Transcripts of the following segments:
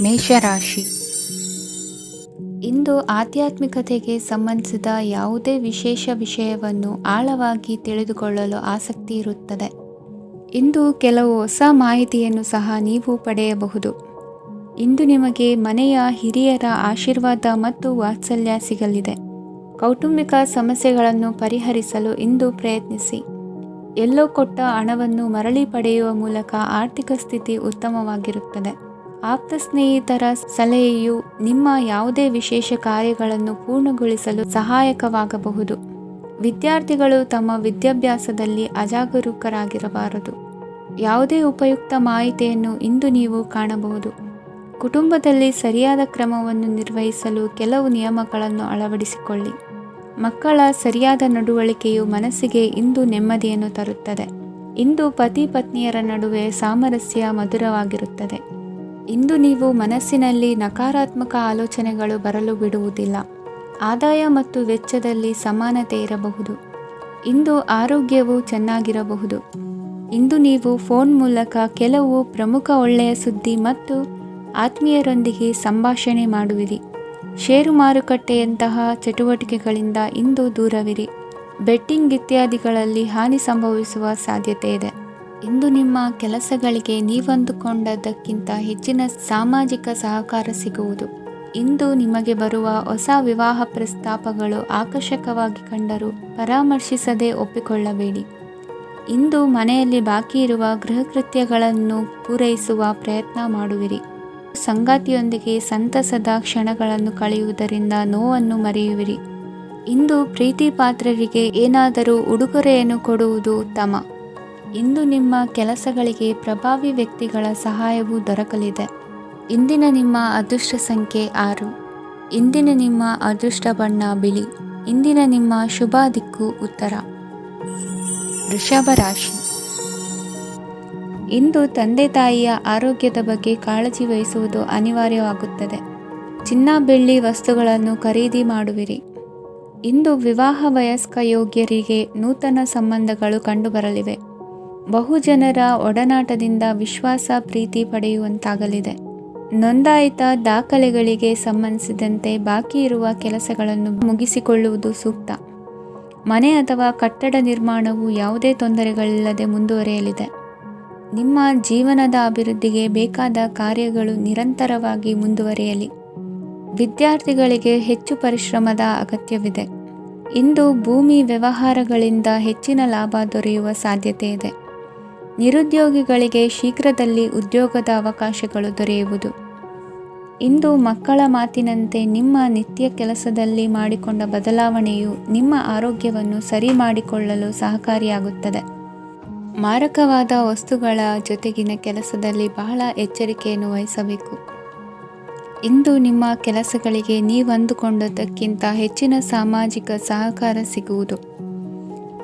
ಮೇಷರಾಶಿ. ಇಂದು ಆಧ್ಯಾತ್ಮಿಕತೆಗೆ ಸಂಬಂಧಿಸಿದ ಯಾವುದೇ ವಿಶೇಷ ವಿಷಯವನ್ನು ಆಳವಾಗಿ ತಿಳಿದುಕೊಳ್ಳಲು ಆಸಕ್ತಿ ಇರುತ್ತದೆ. ಇಂದು ಕೆಲವು ಹೊಸ ಮಾಹಿತಿಯನ್ನು ಸಹ ನೀವು ಪಡೆಯಬಹುದು. ಇಂದು ನಿಮಗೆ ಮನೆಯ ಹಿರಿಯರ ಆಶೀರ್ವಾದ ಮತ್ತು ವಾತ್ಸಲ್ಯ ಸಿಗಲಿದೆ. ಕೌಟುಂಬಿಕ ಸಮಸ್ಯೆಗಳನ್ನು ಪರಿಹರಿಸಲು ಇಂದು ಪ್ರಯತ್ನಿಸಿ. ಎಲ್ಲೋ ಕೊಟ್ಟ ಹಣವನ್ನು ಮರಳಿ ಪಡೆಯುವ ಮೂಲಕ ಆರ್ಥಿಕ ಸ್ಥಿತಿ ಉತ್ತಮವಾಗಿರುತ್ತದೆ. ಆಪ್ತ ಸ್ನೇಹಿತರ ಸಲಹೆಯು ನಿಮ್ಮ ಯಾವುದೇ ವಿಶೇಷ ಕಾರ್ಯಗಳನ್ನು ಪೂರ್ಣಗೊಳಿಸಲು ಸಹಾಯಕವಾಗಬಹುದು. ವಿದ್ಯಾರ್ಥಿಗಳು ತಮ್ಮ ವಿದ್ಯಾಭ್ಯಾಸದಲ್ಲಿ ಅಜಾಗರೂಕರಾಗಿರಬಾರದು. ಯಾವುದೇ ಉಪಯುಕ್ತ ಮಾಹಿತಿಯನ್ನು ಇಂದು ನೀವು ಕಾಣಬಹುದು. ಕುಟುಂಬದಲ್ಲಿ ಸರಿಯಾದ ಕ್ರಮವನ್ನು ನಿರ್ವಹಿಸಲು ಕೆಲವು ನಿಯಮಗಳನ್ನು ಅಳವಡಿಸಿಕೊಳ್ಳಿ. ಮಕ್ಕಳ ಸರಿಯಾದ ನಡವಳಿಕೆಯು ಮನಸ್ಸಿಗೆ ಇಂದು ನೆಮ್ಮದಿಯನ್ನು ತರುತ್ತದೆ. ಇಂದು ಪತಿ ಪತ್ನಿಯರ ನಡುವೆ ಸಾಮರಸ್ಯ ಮಧುರವಾಗಿರುತ್ತದೆ. ಇಂದು ನೀವು ಮನಸ್ಸಿನಲ್ಲಿ ನಕಾರಾತ್ಮಕ ಆಲೋಚನೆಗಳು ಬರಲು ಬಿಡುವುದಿಲ್ಲ. ಆದಾಯ ಮತ್ತು ವೆಚ್ಚದಲ್ಲಿ ಸಮಾನತೆ ಇರಬಹುದು. ಇಂದು ಆರೋಗ್ಯವು ಚೆನ್ನಾಗಿರಬಹುದು. ಇಂದು ನೀವು ಫೋನ್ ಮೂಲಕ ಕೆಲವು ಪ್ರಮುಖ ಒಳ್ಳೆಯ ಸುದ್ದಿ ಮತ್ತು ಆತ್ಮೀಯರೊಂದಿಗೆ ಸಂಭಾಷಣೆ ಮಾಡುವಿರಿ. ಷೇರು ಮಾರುಕಟ್ಟೆಯಂತಹ ಚಟುವಟಿಕೆಗಳಿಂದ ಇಂದು ದೂರವಿರಿ. ಬೆಟ್ಟಿಂಗ್ ಇತ್ಯಾದಿಗಳಲ್ಲಿ ಹಾನಿ ಸಂಭವಿಸುವ ಸಾಧ್ಯತೆ ಇದೆ. ಇಂದು ನಿಮ್ಮ ಕೆಲಸಗಳಿಗೆ ನೀವಂದುಕೊಂಡದ್ದಕ್ಕಿಂತ ಹೆಚ್ಚಿನ ಸಾಮಾಜಿಕ ಸಹಕಾರ ಸಿಗುವುದು. ಇಂದು ನಿಮಗೆ ಬರುವ ಹೊಸ ವಿವಾಹ ಪ್ರಸ್ತಾಪಗಳು ಆಕರ್ಷಕವಾಗಿ ಕಂಡರೂ ಪರಾಮರ್ಶಿಸದೆ ಒಪ್ಪಿಕೊಳ್ಳಬೇಡಿ. ಇಂದು ಮನೆಯಲ್ಲಿ ಬಾಕಿ ಇರುವ ಗೃಹ ಕೃತ್ಯಗಳನ್ನು ಪೂರೈಸುವ ಪ್ರಯತ್ನ ಮಾಡುವಿರಿ. ಸಂಗಾತಿಯೊಂದಿಗೆ ಸಂತಸದ ಕ್ಷಣಗಳನ್ನು ಕಳೆಯುವುದರಿಂದ ನೋವನ್ನು ಮರೆಯುವಿರಿ. ಇಂದು ಪ್ರೀತಿ ಪಾತ್ರರಿಗೆ ಏನಾದರೂ ಉಡುಗೊರೆಯನ್ನು ಕೊಡುವುದು ಉತ್ತಮ. ಇಂದು ನಿಮ್ಮ ಕೆಲಸಗಳಿಗೆ ಪ್ರಭಾವಿ ವ್ಯಕ್ತಿಗಳ ಸಹಾಯವು ದೊರಕಲಿದೆ. ಇಂದಿನ ನಿಮ್ಮ ಅದೃಷ್ಟ ಸಂಖ್ಯೆ 6. ಇಂದಿನ ನಿಮ್ಮ ಅದೃಷ್ಟ ಬಣ್ಣ ಬಿಳಿ. ಇಂದಿನ ನಿಮ್ಮ ಶುಭ ದಿಕ್ಕು ಉತ್ತರ. ವೃಷಭ ರಾಶಿ. ಇಂದು ತಂದೆ ತಾಯಿಯ ಆರೋಗ್ಯದ ಬಗ್ಗೆ ಕಾಳಜಿ ವಹಿಸುವುದು ಅನಿವಾರ್ಯವಾಗುತ್ತದೆ. ಚಿನ್ನ ಬೆಳ್ಳಿ ವಸ್ತುಗಳನ್ನು ಖರೀದಿ ಮಾಡುವಿರಿ. ಇಂದು ವಿವಾಹ ವಯಸ್ಕ ಯೋಗ್ಯರಿಗೆ ನೂತನ ಸಂಬಂಧಗಳು ಕಂಡುಬರಲಿವೆ. ಬಹುಜನರ ಒಡನಾಟದಿಂದ ವಿಶ್ವಾಸ ಪ್ರೀತಿ ಪಡೆಯುವಂತಾಗಲಿದೆ. ನೋಂದಾಯಿತ ದಾಖಲೆಗಳಿಗೆ ಸಂಬಂಧಿಸಿದಂತೆ ಬಾಕಿ ಇರುವ ಕೆಲಸಗಳನ್ನು ಮುಗಿಸಿಕೊಳ್ಳುವುದು ಸೂಕ್ತ. ಮನೆ ಅಥವಾ ಕಟ್ಟಡ ನಿರ್ಮಾಣವು ಯಾವುದೇ ತೊಂದರೆಗಳಿಲ್ಲದೆ ಮುಂದುವರಿಯಲಿದೆ. ನಿಮ್ಮ ಜೀವನದ ಅಭಿವೃದ್ಧಿಗೆ ಬೇಕಾದ ಕಾರ್ಯಗಳು ನಿರಂತರವಾಗಿ ಮುಂದುವರಿಯಲಿ. ವಿದ್ಯಾರ್ಥಿಗಳಿಗೆ ಹೆಚ್ಚು ಪರಿಶ್ರಮದ ಅಗತ್ಯವಿದೆ. ಇಂದು ಭೂಮಿ ವ್ಯವಹಾರಗಳಿಂದ ಹೆಚ್ಚಿನ ಲಾಭ ದೊರೆಯುವ ಸಾಧ್ಯತೆ ಇದೆ. ನಿರುದ್ಯೋಗಿಗಳಿಗೆ ಶೀಘ್ರದಲ್ಲಿ ಉದ್ಯೋಗದ ಅವಕಾಶಗಳು ದೊರೆಯುವುದು. ಇಂದು ಮಕ್ಕಳ ಮಾತಿನಂತೆ ನಿಮ್ಮ ನಿತ್ಯ ಕೆಲಸದಲ್ಲಿ ಮಾಡಿಕೊಂಡ ಬದಲಾವಣೆಯು ನಿಮ್ಮ ಆರೋಗ್ಯವನ್ನು ಸರಿ ಮಾಡಿಕೊಳ್ಳಲು ಸಹಕಾರಿಯಾಗುತ್ತದೆ. ಮಾರಕವಾದ ವಸ್ತುಗಳ ಜೊತೆಗಿನ ಕೆಲಸದಲ್ಲಿ ಬಹಳ ಎಚ್ಚರಿಕೆಯನ್ನು ವಹಿಸಬೇಕು. ಇಂದು ನಿಮ್ಮ ಕೆಲಸಗಳಿಗೆ ನೀವಂದುಕೊಂಡದ್ದಕ್ಕಿಂತ ಹೆಚ್ಚಿನ ಸಾಮಾಜಿಕ ಸಹಕಾರ ಸಿಗುವುದು.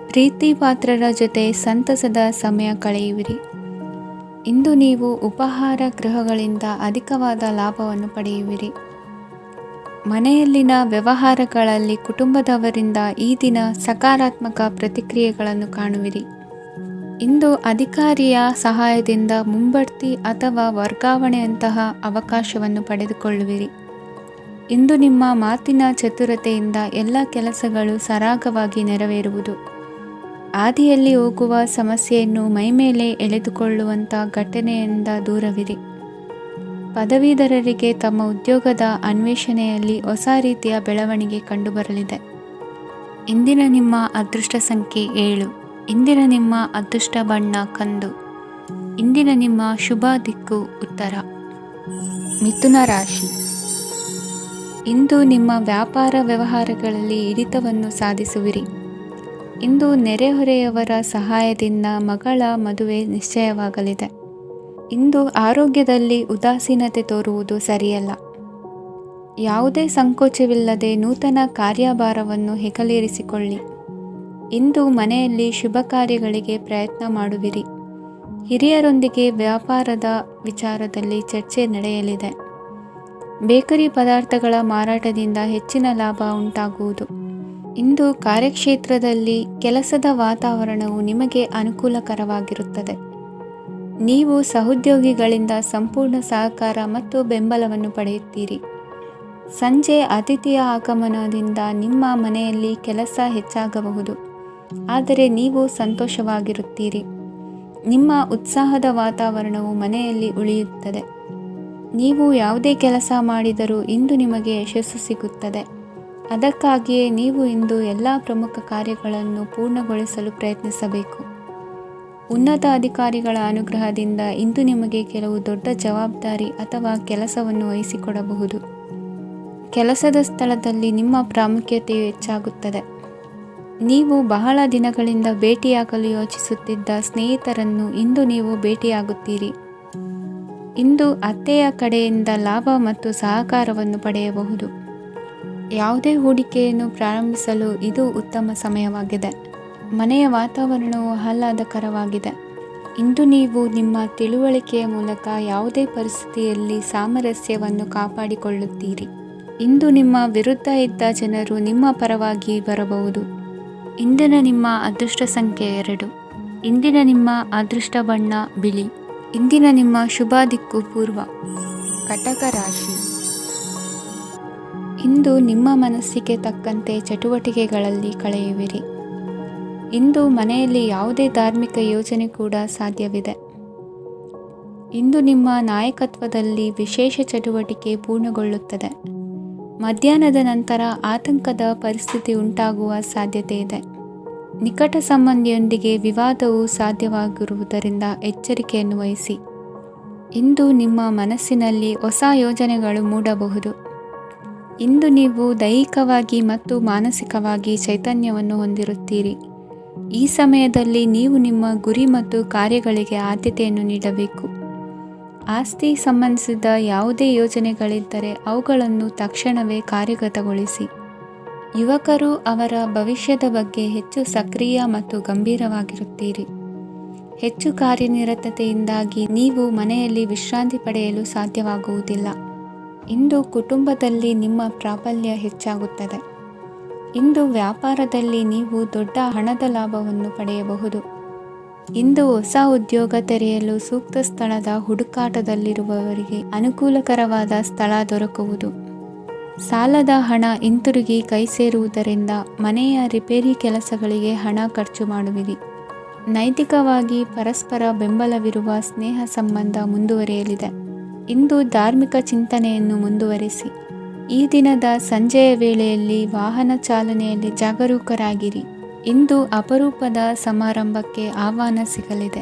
ಪ್ರೀತಿ ಪಾತ್ರರ ಜೊತೆ ಸಂತಸದ ಸಮಯ ಕಳೆಯುವಿರಿ. ಇಂದು ನೀವು ಉಪಹಾರ ಗೃಹಗಳಿಂದ ಅಧಿಕವಾದ ಲಾಭವನ್ನು ಪಡೆಯುವಿರಿ. ಮನೆಯಲ್ಲಿನ ವ್ಯವಹಾರಗಳಲ್ಲಿ ಕುಟುಂಬದವರಿಂದ ಈ ದಿನ ಸಕಾರಾತ್ಮಕ ಪ್ರತಿಕ್ರಿಯೆಗಳನ್ನು ಕಾಣುವಿರಿ. ಇಂದು ಅಧಿಕಾರಿಯ ಸಹಾಯದಿಂದ ಮುಂಬಡ್ತಿ ಅಥವಾ ವರ್ಗಾವಣೆಯಂತಹ ಅವಕಾಶವನ್ನು ಪಡೆದುಕೊಳ್ಳುವಿರಿ. ಇಂದು ನಿಮ್ಮ ಮಾತಿನ ಚತುರತೆಯಿಂದ ಎಲ್ಲ ಕೆಲಸಗಳು ಸರಾಗವಾಗಿ ನೆರವೇರುವುದು. ಹಾದಿಯಲ್ಲಿ ಹೋಗುವ ಸಮಸ್ಯೆಯನ್ನು ಮೈಮೇಲೆ ಎಳೆದುಕೊಳ್ಳುವಂಥ ಘಟನೆಯಿಂದ ದೂರವಿರಿ. ಪದವೀಧರರಿಗೆ ತಮ್ಮ ಉದ್ಯೋಗದ ಅನ್ವೇಷಣೆಯಲ್ಲಿ ಹೊಸ ರೀತಿಯ ಬೆಳವಣಿಗೆ ಕಂಡುಬರಲಿದೆ. ಇಂದಿನ ನಿಮ್ಮ ಅದೃಷ್ಟ ಸಂಖ್ಯೆ 7. ಇಂದಿನ ನಿಮ್ಮ ಅದೃಷ್ಟ ಬಣ್ಣ ಕಂದು. ಇಂದಿನ ನಿಮ್ಮ ಶುಭ ದಿಕ್ಕು ಉತ್ತರ. ಮಿಥುನ ರಾಶಿ. ಇಂದು ನಿಮ್ಮ ವ್ಯಾಪಾರ ವ್ಯವಹಾರಗಳಲ್ಲಿ ಹಿಡಿತವನ್ನು ಸಾಧಿಸುವಿರಿ. ಇಂದು ನೆರೆಹೊರೆಯವರ ಸಹಾಯದಿಂದ ಮಗಳ ಮದುವೆ ನಿಶ್ಚಯವಾಗಲಿದೆ. ಇಂದು ಆರೋಗ್ಯದಲ್ಲಿ ಉದಾಸೀನತೆ ತೋರುವುದು ಸರಿಯಲ್ಲ. ಯಾವುದೇ ಸಂಕೋಚವಿಲ್ಲದೆ ನೂತನ ಕಾರ್ಯಭಾರವನ್ನು ಹೆಗಲೇರಿಸಿಕೊಳ್ಳಿ. ಇಂದು ಮನೆಯಲ್ಲಿ ಶುಭ ಕಾರ್ಯಗಳಿಗೆ ಪ್ರಯತ್ನ ಮಾಡುವಿರಿ. ಹಿರಿಯರೊಂದಿಗೆ ವ್ಯಾಪಾರದ ವಿಚಾರದಲ್ಲಿ ಚರ್ಚೆ ನಡೆಯಲಿದೆ. ಬೇಕರಿ ಪದಾರ್ಥಗಳ ಮಾರಾಟದಿಂದ ಹೆಚ್ಚಿನ ಲಾಭ ಉಂಟಾಗುವುದು. ಇಂದು ಕಾರ್ಯಕ್ಷೇತ್ರದಲ್ಲಿ ಕೆಲಸದ ವಾತಾವರಣವು ನಿಮಗೆ ಅನುಕೂಲಕರವಾಗಿರುತ್ತದೆ. ನೀವು ಸಹೋದ್ಯೋಗಿಗಳಿಂದ ಸಂಪೂರ್ಣ ಸಹಕಾರ ಮತ್ತು ಬೆಂಬಲವನ್ನು ಪಡೆಯುತ್ತೀರಿ. ಸಂಜೆ ಅತಿಥಿಯ ಆಗಮನದಿಂದ ನಿಮ್ಮ ಮನೆಯಲ್ಲಿ ಕೆಲಸ ಹೆಚ್ಚಾಗಬಹುದು, ಆದರೆ ನೀವು ಸಂತೋಷವಾಗಿರುತ್ತೀರಿ. ನಿಮ್ಮ ಉತ್ಸಾಹದ ವಾತಾವರಣವು ಮನೆಯಲ್ಲಿ ಉಳಿಯುತ್ತದೆ. ನೀವು ಯಾವುದೇ ಕೆಲಸ ಮಾಡಿದರೂ ಇಂದು ನಿಮಗೆ ಯಶಸ್ಸು ಸಿಗುತ್ತದೆ. ಅದಕ್ಕಾಗಿಯೇ ನೀವು ಇಂದು ಎಲ್ಲ ಪ್ರಮುಖ ಕಾರ್ಯಗಳನ್ನು ಪೂರ್ಣಗೊಳಿಸಲು ಪ್ರಯತ್ನಿಸಬೇಕು. ಉನ್ನತ ಅಧಿಕಾರಿಗಳ ಅನುಗ್ರಹದಿಂದ ಇಂದು ನಿಮಗೆ ಕೆಲವು ದೊಡ್ಡ ಜವಾಬ್ದಾರಿ ಅಥವಾ ಕೆಲಸವನ್ನು ವಹಿಸಿಕೊಡಬಹುದು. ಕೆಲಸದ ಸ್ಥಳದಲ್ಲಿ ನಿಮ್ಮ ಪ್ರಾಮುಖ್ಯತೆಯು ಹೆಚ್ಚಾಗುತ್ತದೆ. ನೀವು ಬಹಳ ದಿನಗಳಿಂದ ಭೇಟಿಯಾಗಲು ಯೋಚಿಸುತ್ತಿದ್ದ ಸ್ನೇಹಿತರನ್ನು ಇಂದು ನೀವು ಭೇಟಿಯಾಗುತ್ತೀರಿ. ಇಂದು ಅತ್ತೆಯ ಕಡೆಯಿಂದ ಲಾಭ ಮತ್ತು ಸಹಕಾರವನ್ನು ಪಡೆಯಬಹುದು. ಯಾವುದೇ ಹೂಡಿಕೆಯನ್ನು ಪ್ರಾರಂಭಿಸಲು ಇದು ಉತ್ತಮ ಸಮಯವಾಗಿದೆ. ಮನೆಯ ವಾತಾವರಣವು ಆಹ್ಲಾದಕರವಾಗಿದೆ. ಇಂದು ನೀವು ನಿಮ್ಮ ತಿಳುವಳಿಕೆಯ ಮೂಲಕ ಯಾವುದೇ ಪರಿಸ್ಥಿತಿಯಲ್ಲಿ ಸಾಮರಸ್ಯವನ್ನು ಕಾಪಾಡಿಕೊಳ್ಳುತ್ತೀರಿ. ಇಂದು ನಿಮ್ಮ ವಿರುದ್ಧ ಇದ್ದ ಜನರು ನಿಮ್ಮ ಪರವಾಗಿ ಬರಬಹುದು. ಇಂದಿನ ನಿಮ್ಮ ಅದೃಷ್ಟ ಸಂಖ್ಯೆ 2. ಇಂದಿನ ನಿಮ್ಮ ಅದೃಷ್ಟ ಬಣ್ಣ ಬಿಳಿ. ಇಂದಿನ ನಿಮ್ಮ ಶುಭ ದಿಕ್ಕು ಪೂರ್ವ. ಕಟಕ ರಾಶಿ. ಇಂದು ನಿಮ್ಮ ಮನಸ್ಸಿಗೆ ತಕ್ಕಂತೆ ಚಟುವಟಿಕೆಗಳಲ್ಲಿ ಕಳೆಯುವಿರಿ. ಇಂದು ಮನೆಯಲ್ಲಿ ಯಾವುದೇ ಧಾರ್ಮಿಕ ಯೋಜನೆ ಕೂಡ ಸಾಧ್ಯವಿದೆ. ಇಂದು ನಿಮ್ಮ ನಾಯಕತ್ವದಲ್ಲಿ ವಿಶೇಷ ಚಟುವಟಿಕೆ ಪೂರ್ಣಗೊಳ್ಳುತ್ತದೆ. ಮಧ್ಯಾಹ್ನದ ನಂತರ ಆತಂಕದ ಪರಿಸ್ಥಿತಿ ಉಂಟಾಗುವ ಸಾಧ್ಯತೆ ಇದೆ. ನಿಕಟ ಸಂಬಂಧಿಯೊಂದಿಗೆ ವಿವಾದವು ಸಾಧ್ಯವಾಗಿರುವುದರಿಂದ ಎಚ್ಚರಿಕೆಯನ್ನು ವಹಿಸಿ. ಇಂದು ನಿಮ್ಮ ಮನಸ್ಸಿನಲ್ಲಿ ಹೊಸ ಯೋಜನೆಗಳು ಮೂಡಬಹುದು. ಇಂದು ನೀವು ದೈಹಿಕವಾಗಿ ಮತ್ತು ಮಾನಸಿಕವಾಗಿ ಚೈತನ್ಯವನ್ನು ಹೊಂದಿರುತ್ತೀರಿ. ಈ ಸಮಯದಲ್ಲಿ ನೀವು ನಿಮ್ಮ ಗುರಿ ಮತ್ತು ಕಾರ್ಯಗಳಿಗೆ ಆದ್ಯತೆಯನ್ನು ನೀಡಬೇಕು. ಆಸ್ತಿ ಸಂಬಂಧಿಸಿದ ಯಾವುದೇ ಯೋಜನೆಗಳಿದ್ದರೆ ಅವುಗಳನ್ನು ತಕ್ಷಣವೇ ಕಾರ್ಯಗತಗೊಳಿಸಿ. ಯುವಕರು ಅವರ ಭವಿಷ್ಯದ ಬಗ್ಗೆ ಹೆಚ್ಚು ಸಕ್ರಿಯ ಮತ್ತು ಗಂಭೀರವಾಗಿರುತ್ತೀರಿ. ಹೆಚ್ಚು ಕಾರ್ಯನಿರತತೆಯಿಂದಾಗಿ ನೀವು ಮನೆಯಲ್ಲಿ ವಿಶ್ರಾಂತಿ ಪಡೆಯಲು ಸಾಧ್ಯವಾಗುವುದಿಲ್ಲ. ಇಂದು ಕುಟುಂಬದಲ್ಲಿ ನಿಮ್ಮ ಪ್ರಾಬಲ್ಯ ಹೆಚ್ಚಾಗುತ್ತದೆ. ಇಂದು ವ್ಯಾಪಾರದಲ್ಲಿ ನೀವು ದೊಡ್ಡ ಹಣದ ಲಾಭವನ್ನು ಪಡೆಯಬಹುದು. ಇಂದು ಹೊಸ ಉದ್ಯೋಗ ತೆರೆಯಲು ಸೂಕ್ತ ಸ್ಥಳದ ಹುಡುಕಾಟದಲ್ಲಿರುವವರಿಗೆ ಅನುಕೂಲಕರವಾದ ಸ್ಥಳ ದೊರಕುವುದು. ಸಾಲದ ಹಣ ಹಿಂತಿರುಗಿ ಕೈ ಸೇರುವುದರಿಂದ ಮನೆಯ ರಿಪೇರಿ ಕೆಲಸಗಳಿಗೆ ಹಣ ಖರ್ಚು ಮಾಡುವಿರಿ. ನೈತಿಕವಾಗಿ ಪರಸ್ಪರ ಬೆಂಬಲವಿರುವ ಸ್ನೇಹ ಸಂಬಂಧ ಮುಂದುವರಿಯಲಿದೆ. ಇಂದು ಧಾರ್ಮಿಕ ಚಿಂತನೆಯನ್ನು ಮುಂದುವರಿಸಿ. ಈ ದಿನದ ಸಂಜೆಯ ವೇಳೆಯಲ್ಲಿ ವಾಹನ ಚಾಲನೆಯಲ್ಲಿ ಜಾಗರೂಕರಾಗಿರಿ. ಇಂದು ಅಪರೂಪದ ಸಮಾರಂಭಕ್ಕೆ ಆಹ್ವಾನ ಸಿಗಲಿದೆ.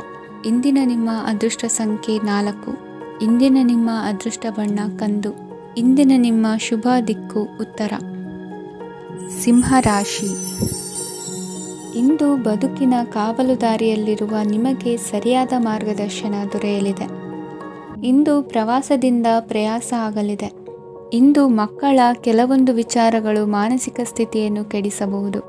ಇಂದಿನ ನಿಮ್ಮ ಅದೃಷ್ಟ ಸಂಖ್ಯೆ 4. ಇಂದಿನ ನಿಮ್ಮ ಅದೃಷ್ಟ ಬಣ್ಣ ಕಂದು. ಇಂದಿನ ನಿಮ್ಮ ಶುಭ ದಿಕ್ಕು ಉತ್ತರ. ಸಿಂಹರಾಶಿ. ಇಂದು ಬದುಕಿನ ಕಾವಲುದಾರಿಯಲ್ಲಿರುವ ನಿಮಗೆ ಸರಿಯಾದ ಮಾರ್ಗದರ್ಶನ ದೊರೆಯಲಿದೆ. ಇಂದು ಪ್ರವಾಸದಿಂದ ಪ್ರಯಾಸ ಆಗಲಿದೆ. ಇಂದು ಮಕ್ಕಳ ಕೆಲವೊಂದು ವಿಚಾರಗಳು ಮಾನಸಿಕ ಸ್ಥಿತಿಯನ್ನು ಕೆಡಿಸಬಹುದು.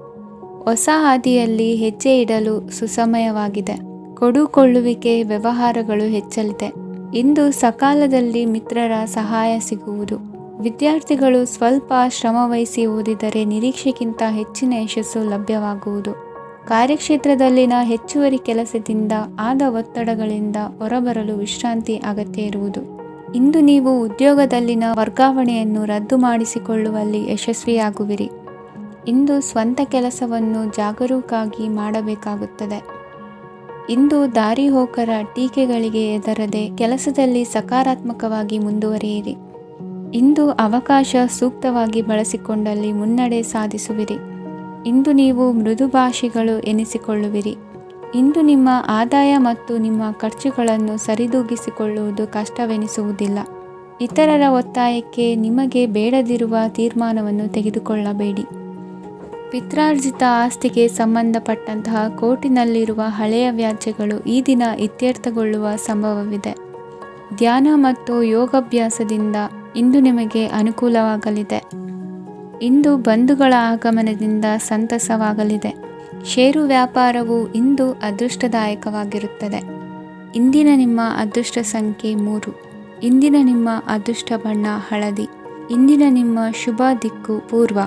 ಹೊಸ ಹಾದಿಯಲ್ಲಿ ಹೆಜ್ಜೆ ಇಡಲು ಸುಸಮಯವಾಗಿದೆ. ಕೊಡುಕೊಳ್ಳುವಿಕೆ ವ್ಯವಹಾರಗಳು ಹೆಚ್ಚಲಿದೆ. ಇಂದು ಸಕಾಲದಲ್ಲಿ ಮಿತ್ರರ ಸಹಾಯ ಸಿಗುವುದು. ವಿದ್ಯಾರ್ಥಿಗಳು ಸ್ವಲ್ಪ ಶ್ರಮವಹಿಸಿ ಓದಿದರೆ ನಿರೀಕ್ಷೆಗಿಂತ ಹೆಚ್ಚಿನ ಯಶಸ್ಸು ಲಭ್ಯವಾಗುವುದು. ಕಾರ್ಯಕ್ಷೇತ್ರದಲ್ಲಿನ ಹೆಚ್ಚುವರಿ ಕೆಲಸದಿಂದ ಆದ ಒತ್ತಡಗಳಿಂದ ಹೊರಬರಲು ವಿಶ್ರಾಂತಿ ಅಗತ್ಯ ಇರುವುದು. ಇಂದು ನೀವು ಉದ್ಯೋಗದಲ್ಲಿನ ವರ್ಗಾವಣೆಯನ್ನು ರದ್ದು ಮಾಡಿಸಿಕೊಳ್ಳುವಲ್ಲಿ ಯಶಸ್ವಿಯಾಗುವಿರಿ. ಇಂದು ಸ್ವಂತ ಕೆಲಸವನ್ನು ಜಾಗರೂಕರಾಗಿ ಮಾಡಬೇಕಾಗುತ್ತದೆ. ಇಂದು ದಾರಿಹೋಕರ ಟೀಕೆಗಳಿಗೆ ಹೆದರದೆ ಕೆಲಸದಲ್ಲಿ ಸಕಾರಾತ್ಮಕವಾಗಿ ಮುಂದುವರಿಯಿರಿ. ಇಂದು ಅವಕಾಶ ಸೂಕ್ತವಾಗಿ ಬಳಸಿಕೊಂಡಲ್ಲಿ ಮುನ್ನಡೆ ಸಾಧಿಸುವಿರಿ. ಇಂದು ನೀವು ಮೃದುಭಾಷಿಗಳು ಎನಿಸಿಕೊಳ್ಳುವಿರಿ. ಇಂದು ನಿಮ್ಮ ಆದಾಯ ಮತ್ತು ನಿಮ್ಮ ಖರ್ಚುಗಳನ್ನು ಸರಿದೂಗಿಸಿಕೊಳ್ಳುವುದು ಕಷ್ಟವೆನಿಸುವುದಿಲ್ಲ. ಇತರರ ಒತ್ತಾಯಕ್ಕೆ ನಿಮಗೆ ಬೇಡದಿರುವ ತೀರ್ಮಾನವನ್ನು ತೆಗೆದುಕೊಳ್ಳಬೇಡಿ. ಪಿತ್ರಾರ್ಜಿತ ಆಸ್ತಿಗೆ ಸಂಬಂಧಪಟ್ಟಂತಹ ಕೋರ್ಟಿನಲ್ಲಿರುವ ಹಳೆಯ ವ್ಯಾಜ್ಯಗಳು ಈ ದಿನ ಇತ್ಯರ್ಥಗೊಳ್ಳುವ ಸಂಭವವಿದೆ. ಧ್ಯಾನ ಮತ್ತು ಯೋಗಾಭ್ಯಾಸದಿಂದ ಇಂದು ನಿಮಗೆ ಅನುಕೂಲವಾಗಲಿದೆ. ಇಂದು ಬಂಧುಗಳ ಆಗಮನದಿಂದ ಸಂತಸವಾಗಲಿದೆ. ಷೇರು ವ್ಯಾಪಾರವು ಇಂದು ಅದೃಷ್ಟದಾಯಕವಾಗಿರುತ್ತದೆ. ಇಂದಿನ ನಿಮ್ಮ ಅದೃಷ್ಟ ಸಂಖ್ಯೆ 3. ಇಂದಿನ ನಿಮ್ಮ ಅದೃಷ್ಟ ಬಣ್ಣ ಹಳದಿ. ಇಂದಿನ ನಿಮ್ಮ ಶುಭ ದಿಕ್ಕು ಪೂರ್ವ.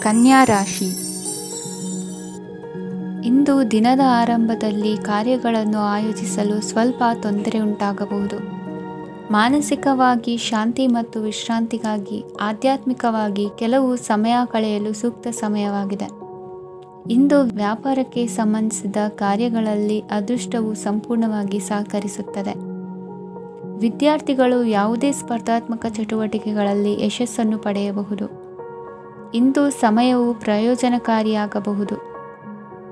ಕನ್ಯಾ ರಾಶಿ. ಇಂದು ದಿನದ ಆರಂಭದಲ್ಲಿ ಕಾರ್ಯಗಳನ್ನು ಆಯೋಜಿಸಲು ಸ್ವಲ್ಪ ತೊಂದರೆ ಉಂಟಾಗಬಹುದು. ಮಾನಸಿಕವಾಗಿ ಶಾಂತಿ ಮತ್ತು ವಿಶ್ರಾಂತಿಗಾಗಿ ಆಧ್ಯಾತ್ಮಿಕವಾಗಿ ಕೆಲವು ಸಮಯ ಕಳೆಯಲು ಸೂಕ್ತ ಸಮಯವಾಗಿದೆ. ಇಂದು ವ್ಯಾಪಾರಕ್ಕೆ ಸಂಬಂಧಿಸಿದ ಕಾರ್ಯಗಳಲ್ಲಿ ಅದೃಷ್ಟವು ಸಂಪೂರ್ಣವಾಗಿ ಸಹಕರಿಸುತ್ತದೆ. ವಿದ್ಯಾರ್ಥಿಗಳು ಯಾವುದೇ ಸ್ಪರ್ಧಾತ್ಮಕ ಚಟುವಟಿಕೆಗಳಲ್ಲಿ ಯಶಸ್ಸನ್ನು ಪಡೆಯಬಹುದು. ಇಂದು ಸಮಯವು ಪ್ರಯೋಜನಕಾರಿಯಾಗಬಹುದು.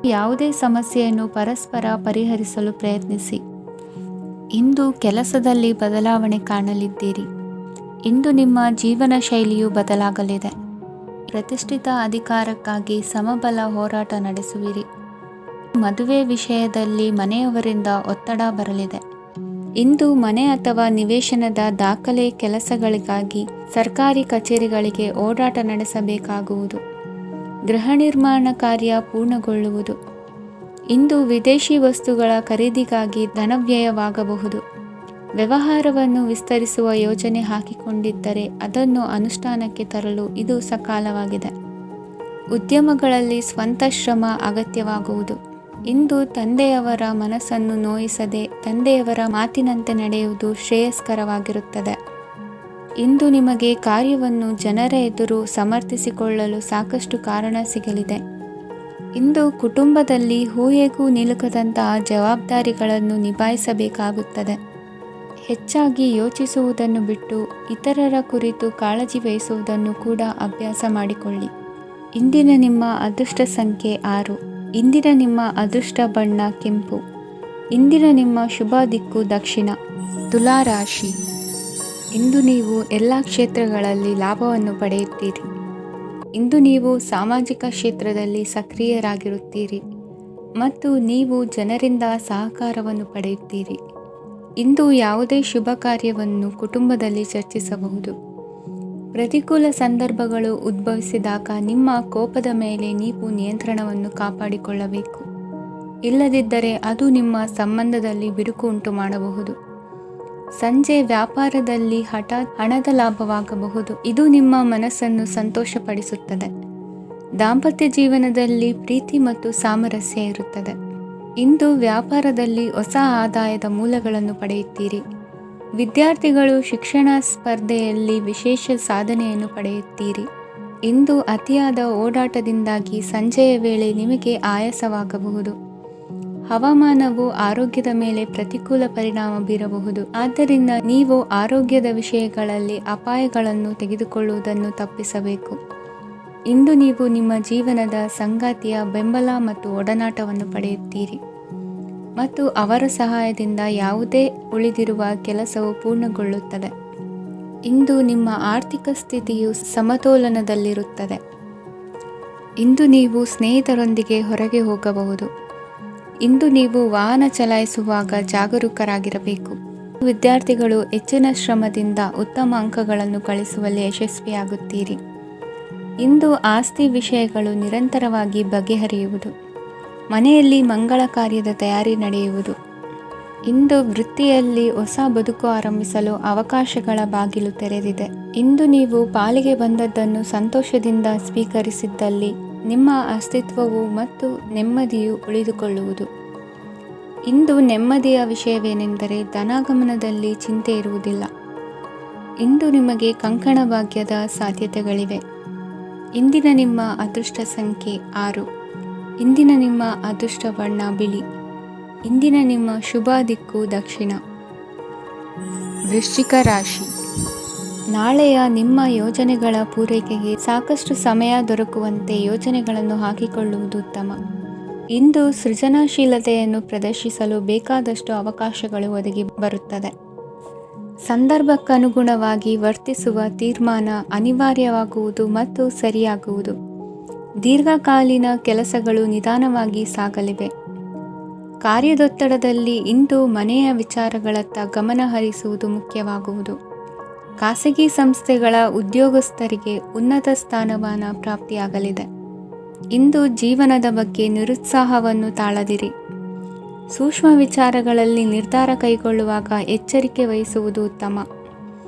ಯಾವುದೇ ಸಮಸ್ಯೆಯನ್ನು ಪರಸ್ಪರ ಪರಿಹರಿಸಲು ಪ್ರಯತ್ನಿಸಿ. ಇಂದು ಕೆಲಸದಲ್ಲಿ ಬದಲಾವಣೆ ಕಾಣಲಿದ್ದೀರಿ. ಇಂದು ನಿಮ್ಮ ಜೀವನ ಶೈಲಿಯು ಬದಲಾಗಲಿದೆ. ಪ್ರತಿಷ್ಠಿತ ಅಧಿಕಾರಕ್ಕಾಗಿ ಸಮಬಲ ಹೋರಾಟ ನಡೆಸುವಿರಿ. ಮದುವೆ ವಿಷಯದಲ್ಲಿ ಮನೆಯವರಿಂದ ಒತ್ತಡ ಬರಲಿದೆ. ಇಂದು ಮನೆ ಅಥವಾ ನಿವೇಶನದ ದಾಖಲೆ ಕೆಲಸಗಳಿಗಾಗಿ ಸರ್ಕಾರಿ ಕಚೇರಿಗಳಿಗೆ ಓಡಾಟ ನಡೆಸಬೇಕಾಗುವುದು. ಗೃಹ ನಿರ್ಮಾಣ ಕಾರ್ಯ ಪೂರ್ಣಗೊಳ್ಳುವುದು. ಇಂದು ವಿದೇಶಿ ವಸ್ತುಗಳ ಖರೀದಿಗಾಗಿ ಧನವ್ಯಯವಾಗಬಹುದು. ವ್ಯವಹಾರವನ್ನು ವಿಸ್ತರಿಸುವ ಯೋಜನೆ ಹಾಕಿಕೊಂಡಿದ್ದರೆ ಅದನ್ನು ಅನುಷ್ಠಾನಕ್ಕೆ ತರಲು ಇದು ಸಕಾಲವಾಗಿದೆ. ಉದ್ಯಮಗಳಲ್ಲಿ ಸ್ವಂತ ಶ್ರಮ ಅಗತ್ಯವಾಗುವುದು. ಇಂದು ತಂದೆಯವರ ಮನಸ್ಸನ್ನು ನೋಯಿಸದೆ ತಂದೆಯವರ ಮಾತಿನಂತೆ ನಡೆಯುವುದು ಶ್ರೇಯಸ್ಕರವಾಗಿರುತ್ತದೆ. ಇಂದು ನಿಮಗೆ ಕಾರ್ಯವನ್ನು ಜನರ ಎದುರು ಸಮರ್ಥಿಸಿಕೊಳ್ಳಲು ಸಾಕಷ್ಟು ಕಾರಣ ಸಿಗಲಿದೆ. ಇಂದು ಕುಟುಂಬದಲ್ಲಿ ಊಹೆಗೂ ನಿಲುಕದಂತಹ ಜವಾಬ್ದಾರಿಗಳನ್ನು ನಿಭಾಯಿಸಬೇಕಾಗುತ್ತದೆ. ಹೆಚ್ಚಾಗಿ ಯೋಚಿಸುವುದನ್ನು ಬಿಟ್ಟು ಇತರರ ಕುರಿತು ಕಾಳಜಿ ವಹಿಸುವುದನ್ನು ಕೂಡ ಅಭ್ಯಾಸ ಮಾಡಿಕೊಳ್ಳಿ. ಇಂದಿನ ನಿಮ್ಮ ಅದೃಷ್ಟ ಸಂಖ್ಯೆ 6. ಇಂದಿನ ನಿಮ್ಮ ಅದೃಷ್ಟ ಬಣ್ಣ ಕೆಂಪು. ಇಂದಿನ ನಿಮ್ಮ ಶುಭ ದಿಕ್ಕು ದಕ್ಷಿಣ. ತುಲಾ ರಾಶಿ. ಇಂದು ನೀವು ಎಲ್ಲ ಕ್ಷೇತ್ರಗಳಲ್ಲಿ ಲಾಭವನ್ನು ಪಡೆಯುತ್ತೀರಿ. ಇಂದು ನೀವು ಸಾಮಾಜಿಕ ಕ್ಷೇತ್ರದಲ್ಲಿ ಸಕ್ರಿಯರಾಗಿರುತ್ತೀರಿ ಮತ್ತು ನೀವು ಜನರಿಂದ ಸಹಕಾರವನ್ನು ಪಡೆಯುತ್ತೀರಿ. ಇಂದು ಯಾವುದೇ ಶುಭ ಕಾರ್ಯವನ್ನು ಕುಟುಂಬದಲ್ಲಿ ಚರ್ಚಿಸಬಹುದು. ಪ್ರತಿಕೂಲ ಸಂದರ್ಭಗಳು ಉದ್ಭವಿಸಿದಾಗ ನಿಮ್ಮ ಕೋಪದ ಮೇಲೆ ನೀವು ನಿಯಂತ್ರಣವನ್ನು ಕಾಪಾಡಿಕೊಳ್ಳಬೇಕು. ಇಲ್ಲದಿದ್ದರೆ ಅದು ನಿಮ್ಮ ಸಂಬಂಧದಲ್ಲಿ ಬಿರುಕು ಉಂಟು ಮಾಡಬಹುದು. ಸಂಜೆ ವ್ಯಾಪಾರದಲ್ಲಿ ಹಠಾತ್ ಹಣದ ಲಾಭವಾಗಬಹುದು. ಇದು ನಿಮ್ಮ ಮನಸ್ಸನ್ನು ಸಂತೋಷಪಡಿಸುತ್ತದೆ. ದಾಂಪತ್ಯ ಜೀವನದಲ್ಲಿ ಪ್ರೀತಿ ಮತ್ತು ಸಾಮರಸ್ಯ ಇರುತ್ತದೆ. ಇಂದು ವ್ಯಾಪಾರದಲ್ಲಿ ಹೊಸ ಆದಾಯದ ಮೂಲಗಳನ್ನು ಪಡೆಯುತ್ತೀರಿ. ವಿದ್ಯಾರ್ಥಿಗಳು ಶಿಕ್ಷಣ ಸ್ಪರ್ಧೆಯಲ್ಲಿ ವಿಶೇಷ ಸಾಧನೆಯನ್ನು ಪಡೆಯುತ್ತೀರಿ. ಇಂದು ಅತಿಯಾದ ಓಡಾಟದಿಂದಾಗಿ ಸಂಜೆಯ ವೇಳೆ ನಿಮಗೆ ಆಯಾಸವಾಗಬಹುದು. ಹವಾಮಾನವು ಆರೋಗ್ಯದ ಮೇಲೆ ಪ್ರತಿಕೂಲ ಪರಿಣಾಮ ಬೀರಬಹುದು. ಆದ್ದರಿಂದ ನೀವು ಆರೋಗ್ಯದ ವಿಷಯಗಳಲ್ಲಿ ಅಪಾಯಗಳನ್ನು ತೆಗೆದುಕೊಳ್ಳುವುದನ್ನು ತಪ್ಪಿಸಬೇಕು. ಇಂದು ನೀವು ನಿಮ್ಮ ಜೀವನದ ಸಂಗಾತಿಯ ಬೆಂಬಲ ಮತ್ತು ಒಡನಾಟವನ್ನು ಪಡೆಯುತ್ತೀರಿ ಮತ್ತು ಅವರ ಸಹಾಯದಿಂದ ಯಾವುದೇ ಉಳಿದಿರುವ ಕೆಲಸವು ಪೂರ್ಣಗೊಳ್ಳುತ್ತದೆ. ಇಂದು ನಿಮ್ಮ ಆರ್ಥಿಕ ಸ್ಥಿತಿಯು ಸಮತೋಲನದಲ್ಲಿರುತ್ತದೆ. ಇಂದು ನೀವು ಸ್ನೇಹಿತರೊಂದಿಗೆ ಹೊರಗೆ ಹೋಗಬಹುದು. ಇಂದು ನೀವು ವಾಹನ ಚಲಾಯಿಸುವಾಗ ಜಾಗರೂಕರಾಗಿರಬೇಕು. ವಿದ್ಯಾರ್ಥಿಗಳು ಹೆಚ್ಚಿನ ಶ್ರಮದಿಂದ ಉತ್ತಮ ಅಂಕಗಳನ್ನು ಗಳಿಸುವಲ್ಲಿ ಯಶಸ್ವಿಯಾಗುತ್ತೀರಿ. ಇಂದು ಆಸ್ತಿ ವಿಷಯಗಳು ನಿರಂತರವಾಗಿ ಬಗೆಹರಿಯುವುದು. ಮನೆಯಲ್ಲಿ ಮಂಗಳ ಕಾರ್ಯದ ತಯಾರಿ ನಡೆಯುವುದು. ಇಂದು ವೃತ್ತಿಯಲ್ಲಿ ಹೊಸ ಬದುಕು ಆರಂಭಿಸಲು ಅವಕಾಶಗಳ ಬಾಗಿಲು ತೆರೆದಿದೆ. ಇಂದು ನೀವು ಪಾಲಿಗೆ ಬಂದದ್ದನ್ನು ಸಂತೋಷದಿಂದ ಸ್ವೀಕರಿಸಿದ್ದಲ್ಲಿ ನಿಮ್ಮ ಅಸ್ತಿತ್ವವು ಮತ್ತು ನೆಮ್ಮದಿಯು ಉಳಿದುಕೊಳ್ಳುವುದು. ಇಂದು ನೆಮ್ಮದಿಯ ವಿಷಯವೇನೆಂದರೆ ಧನಾಗಮನದಲ್ಲಿ ಚಿಂತೆ ಇರುವುದಿಲ್ಲ. ಇಂದು ನಿಮಗೆ ಕಂಕಣ ಭಾಗ್ಯದ ಸಾಧ್ಯತೆಗಳಿವೆ. ಇಂದಿನ ನಿಮ್ಮ ಅದೃಷ್ಟ ಸಂಖ್ಯೆ 6. ಇಂದಿನ ನಿಮ್ಮ ಅದೃಷ್ಟ ಬಣ್ಣ ಬಿಳಿ. ಇಂದಿನ ನಿಮ್ಮ ಶುಭ ದಿಕ್ಕು ದಕ್ಷಿಣ. ವೃಶ್ಚಿಕ ರಾಶಿ. ನಾಳೆಯ ನಿಮ್ಮ ಯೋಜನೆಗಳ ಪೂರೈಕೆಗೆ ಸಾಕಷ್ಟು ಸಮಯ ದೊರಕುವಂತೆ ಯೋಜನೆಗಳನ್ನು ಹಾಕಿಕೊಳ್ಳುವುದು ಉತ್ತಮ. ಇಂದು ಸೃಜನಶೀಲತೆಯನ್ನು ಪ್ರದರ್ಶಿಸಲು ಬೇಕಾದಷ್ಟು ಅವಕಾಶಗಳು ಒದಗಿ ಬರುತ್ತದೆ. ಸಂದರ್ಭಕ್ಕನುಗುಣವಾಗಿ ವರ್ತಿಸುವ ತೀರ್ಮಾನ ಅನಿವಾರ್ಯವಾಗುವುದು ಮತ್ತು ಸರಿಯಾಗುವುದು. ದೀರ್ಘಕಾಲೀನ ಕೆಲಸಗಳು ನಿಧಾನವಾಗಿ ಸಾಗಲಿವೆ. ಕಾರ್ಯದೊತ್ತಡದಲ್ಲಿ ಇಂದು ಮನೆಯ ವಿಚಾರಗಳತ್ತ ಗಮನ ಹರಿಸುವುದು ಮುಖ್ಯವಾಗುವುದು. ಖಾಸಗಿ ಸಂಸ್ಥೆಗಳ ಉದ್ಯೋಗಸ್ಥರಿಗೆ ಉನ್ನತ ಸ್ಥಾನಮಾನ ಪ್ರಾಪ್ತಿಯಾಗಲಿದೆ. ಇಂದು ಜೀವನದ ಬಗ್ಗೆ ನಿರುತ್ಸಾಹವನ್ನು ತಾಳದಿರಿ. ಸೂಕ್ಷ್ಮ ವಿಚಾರಗಳಲ್ಲಿ ನಿರ್ಧಾರ ಕೈಗೊಳ್ಳುವಾಗ ಎಚ್ಚರಿಕೆ ವಹಿಸುವುದು ಉತ್ತಮ.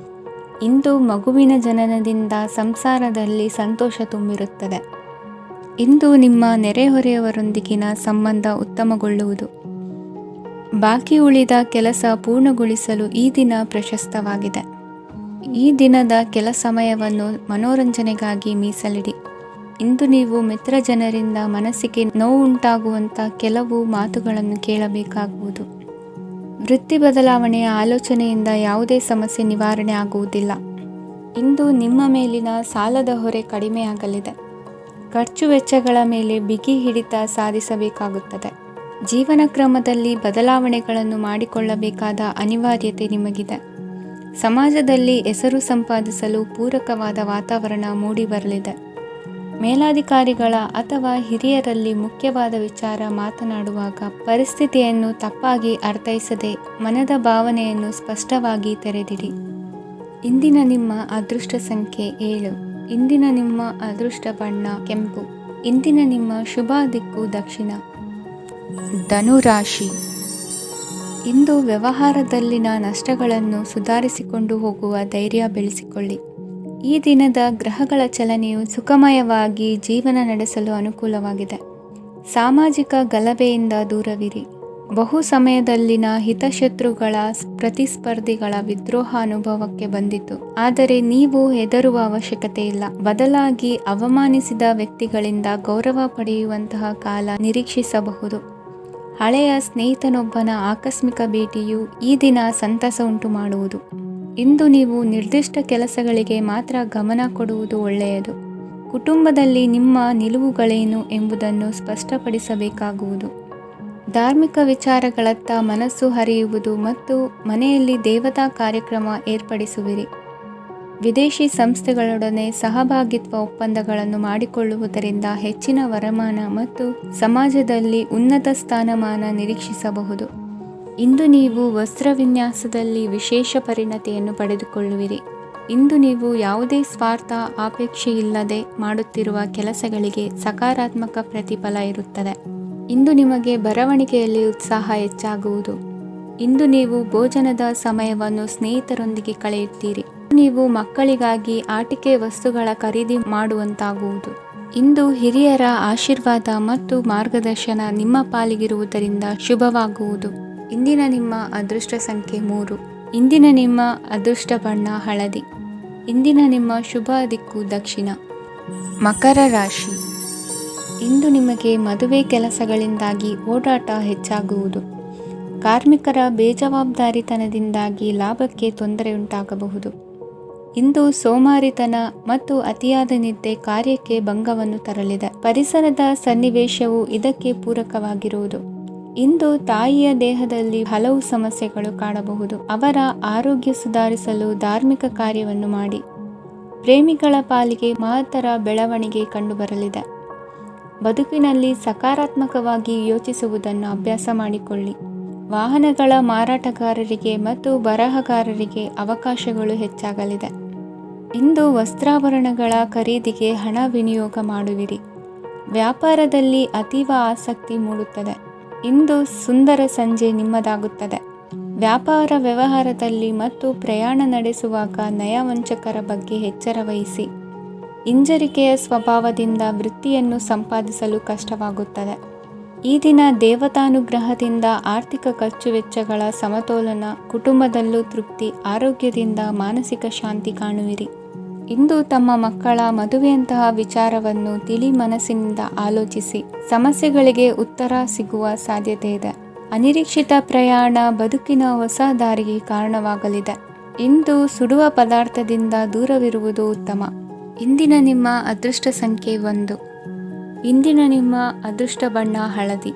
ಇಂದು ಮಗುವಿನ ಜನನದಿಂದ ಸಂಸಾರದಲ್ಲಿ ಸಂತೋಷ ತುಂಬಿರುತ್ತದೆ. ಇಂದು ನಿಮ್ಮ ನೆರೆಹೊರೆಯವರೊಂದಿಗಿನ ಸಂಬಂಧ ಉತ್ತಮಗೊಳ್ಳುವುದು. ಬಾಕಿ ಉಳಿದ ಕೆಲಸ ಪೂರ್ಣಗೊಳಿಸಲು ಈ ದಿನ ಪ್ರಶಸ್ತವಾಗಿದೆ. ಈ ದಿನದ ಕೆಲ ಸಮಯವನ್ನು ಮನೋರಂಜನೆಗಾಗಿ ಮೀಸಲಿಡಿ. ಇಂದು ನೀವು ಮಿತ್ರ ಜನರಿಂದ ಮನಸ್ಸಿಗೆ ನೋವುಂಟಾಗುವಂಥ ಕೆಲವು ಮಾತುಗಳನ್ನು ಕೇಳಬೇಕಾಗುವುದು. ವೃತ್ತಿ ಬದಲಾವಣೆಯ ಆಲೋಚನೆಯಿಂದ ಯಾವುದೇ ಸಮಸ್ಯೆ ನಿವಾರಣೆ ಆಗುವುದಿಲ್ಲ. ಇಂದು ನಿಮ್ಮ ಮೇಲಿನ ಸಾಲದ ಹೊರೆ ಕಡಿಮೆಯಾಗಲಿದೆ. ಖರ್ಚು ವೆಚ್ಚಗಳ ಮೇಲೆ ಬಿಗಿ ಹಿಡಿತ ಸಾಧಿಸಬೇಕಾಗುತ್ತದೆ. ಜೀವನ ಕ್ರಮದಲ್ಲಿ ಬದಲಾವಣೆಗಳನ್ನು ಮಾಡಿಕೊಳ್ಳಬೇಕಾದ ಅನಿವಾರ್ಯತೆ ನಿಮಗಿದೆ. ಸಮಾಜದಲ್ಲಿ ಹೆಸರು ಸಂಪಾದಿಸಲು ಪೂರಕವಾದ ವಾತಾವರಣ ಮೂಡಿಬರಲಿದೆ. ಮೇಲಾಧಿಕಾರಿಗಳ ಅಥವಾ ಹಿರಿಯರಲ್ಲಿ ಮುಖ್ಯವಾದ ವಿಚಾರ ಮಾತನಾಡುವಾಗ ಪರಿಸ್ಥಿತಿಯನ್ನು ತಪ್ಪಾಗಿ ಅರ್ಥೈಸದೆ ಮನದ ಭಾವನೆಯನ್ನು ಸ್ಪಷ್ಟವಾಗಿ ತೆರೆದಿಡಿ. ಇಂದಿನ ನಿಮ್ಮ ಅದೃಷ್ಟ ಸಂಖ್ಯೆ 7. ಇಂದಿನ ನಿಮ್ಮ ಅದೃಷ್ಟ ಬಣ್ಣ ಕೆಂಪು. ಇಂದಿನ ನಿಮ್ಮ ಶುಭ ದಿಕ್ಕು ದಕ್ಷಿಣ. ಧನುರಾಶಿ. ಇಂದು ವ್ಯವಹಾರದಲ್ಲಿನ ನಷ್ಟಗಳನ್ನು ಸುಧಾರಿಸಿಕೊಂಡು ಹೋಗುವ ಧೈರ್ಯ ಬೆಳೆಸಿಕೊಳ್ಳಿ. ಈ ದಿನದ ಗ್ರಹಗಳ ಚಲನೆಯು ಸುಖಮಯವಾಗಿ ಜೀವನ ನಡೆಸಲು ಅನುಕೂಲವಾಗಿದೆ. ಸಾಮಾಜಿಕ ಗಲಭೆಯಿಂದ ದೂರವಿರಿ. ಬಹು ಸಮಯದಲ್ಲಿನ ಹಿತಶತ್ರುಗಳ ಪ್ರತಿಸ್ಪರ್ಧಿಗಳ ವಿದ್ರೋಹ ಅನುಭವಕ್ಕೆ ಬಂದಿತು. ಆದರೆ ನೀವು ಹೆದರುವ ಅವಶ್ಯಕತೆ ಇಲ್ಲ. ಬದಲಾಗಿ ಅವಮಾನಿಸಿದ ವ್ಯಕ್ತಿಗಳಿಂದ ಗೌರವ ಪಡೆಯುವಂತಹ ಕಾಲ ನಿರೀಕ್ಷಿಸಬಹುದು. ಹಳೆಯ ಸ್ನೇಹಿತನೊಬ್ಬನ ಆಕಸ್ಮಿಕ ಭೇಟಿಯು ಈ ದಿನ ಸಂತಸ ಉಂಟು ಮಾಡುವುದು. ಇಂದು ನೀವು ನಿರ್ದಿಷ್ಟ ಕೆಲಸಗಳಿಗೆ ಮಾತ್ರ ಗಮನ ಕೊಡುವುದು ಒಳ್ಳೆಯದು. ಕುಟುಂಬದಲ್ಲಿ ನಿಮ್ಮ ನಿಲುವುಗಳೇನು ಎಂಬುದನ್ನು ಸ್ಪಷ್ಟಪಡಿಸಬೇಕಾಗುವುದು. ಧಾರ್ಮಿಕ ವಿಚಾರಗಳತ್ತ ಮನಸ್ಸು ಹರಿಯುವುದು ಮತ್ತು ಮನೆಯಲ್ಲಿ ದೇವತಾ ಕಾರ್ಯಕ್ರಮ ಏರ್ಪಡಿಸುವಿರಿ. ವಿದೇಶಿ ಸಂಸ್ಥೆಗಳೊಡನೆ ಸಹಭಾಗಿತ್ವ ಒಪ್ಪಂದಗಳನ್ನು ಮಾಡಿಕೊಳ್ಳುವುದರಿಂದ ಹೆಚ್ಚಿನ ವರಮಾನ ಮತ್ತು ಸಮಾಜದಲ್ಲಿ ಉನ್ನತ ಸ್ಥಾನಮಾನ ನಿರೀಕ್ಷಿಸಬಹುದು. ಇಂದು ನೀವು ವಸ್ತ್ರವಿನ್ಯಾಸದಲ್ಲಿ ವಿಶೇಷ ಪರಿಣತಿಯನ್ನು ಪಡೆದುಕೊಳ್ಳುವಿರಿ. ಇಂದು ನೀವು ಯಾವುದೇ ಸ್ವಾರ್ಥ ಅಪೇಕ್ಷೆಯಿಲ್ಲದೆ ಮಾಡುತ್ತಿರುವ ಕೆಲಸಗಳಿಗೆ ಸಕಾರಾತ್ಮಕ ಪ್ರತಿಫಲ ಇರುತ್ತದೆ. ಇಂದು ನಿಮಗೆ ಬರವಣಿಗೆಯಲ್ಲಿ ಉತ್ಸಾಹ ಹೆಚ್ಚಾಗುವುದು. ಇಂದು ನೀವು ಭೋಜನದ ಸಮಯವನ್ನು ಸ್ನೇಹಿತರೊಂದಿಗೆ ಕಳೆಯುತ್ತೀರಿ. ನೀವು ಮಕ್ಕಳಿಗಾಗಿ ಆಟಿಕೆ ವಸ್ತುಗಳ ಖರೀದಿ ಮಾಡುವಂತಾಗುವುದು. ಇಂದು ಹಿರಿಯರ ಆಶೀರ್ವಾದ ಮತ್ತು ಮಾರ್ಗದರ್ಶನ ನಿಮ್ಮ ಪಾಲಿಗಿರುವುದರಿಂದ ಶುಭವಾಗುವುದು. ಇಂದಿನ ನಿಮ್ಮ ಅದೃಷ್ಟ ಸಂಖ್ಯೆ 3. ಇಂದಿನ ನಿಮ್ಮ ಅದೃಷ್ಟ ಬಣ್ಣ ಹಳದಿ. ಇಂದಿನ ನಿಮ್ಮ ಶುಭ ದಿಕ್ಕು ದಕ್ಷಿಣ. ಮಕರ ರಾಶಿ. ಇಂದು ನಿಮಗೆ ಮದುವೆ ಕೆಲಸಗಳಿಂದಾಗಿ ಓಡಾಟ ಹೆಚ್ಚಾಗುವುದು. ಕಾರ್ಮಿಕರ ಬೇಜವಾಬ್ದಾರಿತನದಿಂದಾಗಿ ಲಾಭಕ್ಕೆ ತೊಂದರೆಯುಂಟಾಗಬಹುದು. ಇಂದು ಸೋಮಾರಿತನ ಮತ್ತು ಅತಿಯಾದ ನಿದ್ದೆ ಕಾರ್ಯಕ್ಕೆ ಭಂಗವನ್ನು ತರಲಿದೆ. ಪರಿಸರದ ಸನ್ನಿವೇಶವು ಇದಕ್ಕೆ ಪೂರಕವಾಗಿರುವುದು. ಇಂದು ತಾಯಿಯ ದೇಹದಲ್ಲಿ ಹಲವು ಸಮಸ್ಯೆಗಳು ಕಾಡಬಹುದು. ಅವರ ಆರೋಗ್ಯ ಸುಧಾರಿಸಲು ಧಾರ್ಮಿಕ ಕಾರ್ಯವನ್ನು ಮಾಡಿ. ಪ್ರೇಮಿಗಳ ಪಾಲಿಗೆ ಮಹತ್ತರ ಬೆಳವಣಿಗೆ ಕಂಡುಬರಲಿದೆ. ಬದುಕಿನಲ್ಲಿ ಸಕಾರಾತ್ಮಕವಾಗಿ ಯೋಚಿಸುವುದನ್ನು ಅಭ್ಯಾಸ ಮಾಡಿಕೊಳ್ಳಿ. ವಾಹನಗಳ ಮಾರಾಟಗಾರರಿಗೆ ಮತ್ತು ಬರಹಗಾರರಿಗೆ ಅವಕಾಶಗಳು ಹೆಚ್ಚಾಗಲಿದೆ. ಇಂದು ವಸ್ತ್ರಾಭರಣಗಳ ಖರೀದಿಗೆ ಹಣ ವಿನಿಯೋಗ ಮಾಡುವಿರಿ. ವ್ಯಾಪಾರದಲ್ಲಿ ಅತೀವ ಆಸಕ್ತಿ ಮೂಡುತ್ತದೆ. ಇಂದು ಸುಂದರ ಸಂಜೆ ನಿಮ್ಮದಾಗುತ್ತದೆ. ವ್ಯಾಪಾರ ವ್ಯವಹಾರದಲ್ಲಿ ಮತ್ತು ಪ್ರಯಾಣ ನಡೆಸುವಾಗ ನಯವಂಚಕರ ಬಗ್ಗೆ ಎಚ್ಚರ ವಹಿಸಿ. ಹಿಂಜರಿಕೆಯ ಸ್ವಭಾವದಿಂದ ವೃತ್ತಿಯನ್ನು ಸಂಪಾದಿಸಲು ಕಷ್ಟವಾಗುತ್ತದೆ. ಈ ದಿನ ದೇವತಾನುಗ್ರಹದಿಂದ ಆರ್ಥಿಕ ಖರ್ಚು ವೆಚ್ಚಗಳ ಸಮತೋಲನ, ಕುಟುಂಬದಲ್ಲೂ ತೃಪ್ತಿ, ಆರೋಗ್ಯದಿಂದ ಮಾನಸಿಕ ಶಾಂತಿ ಕಾಣುವಿರಿ. ಇಂದು ತಮ್ಮ ಮಕ್ಕಳ ಮದುವೆಯಂತಹ ವಿಚಾರವನ್ನು ತಿಳಿ ಮನಸ್ಸಿನಿಂದ ಆಲೋಚಿಸಿ. ಸಮಸ್ಯೆಗಳಿಗೆ ಉತ್ತರ ಸಿಗುವ ಸಾಧ್ಯತೆ ಇದೆ. ಅನಿರೀಕ್ಷಿತ ಪ್ರಯಾಣ ಬದುಕಿನ ಹೊಸ ದಾರಿಗೆ ಕಾರಣವಾಗಲಿದೆ. ಇಂದು ಸುಡುವ ಪದಾರ್ಥದಿಂದ ದೂರವಿರುವುದು ಉತ್ತಮ. ಇಂದಿನ ನಿಮ್ಮ ಅದೃಷ್ಟ ಸಂಖ್ಯೆ 1. ಇಂದಿನ ನಿಮ್ಮ ಅದೃಷ್ಟ ಬಣ್ಣ ಹಳದಿ.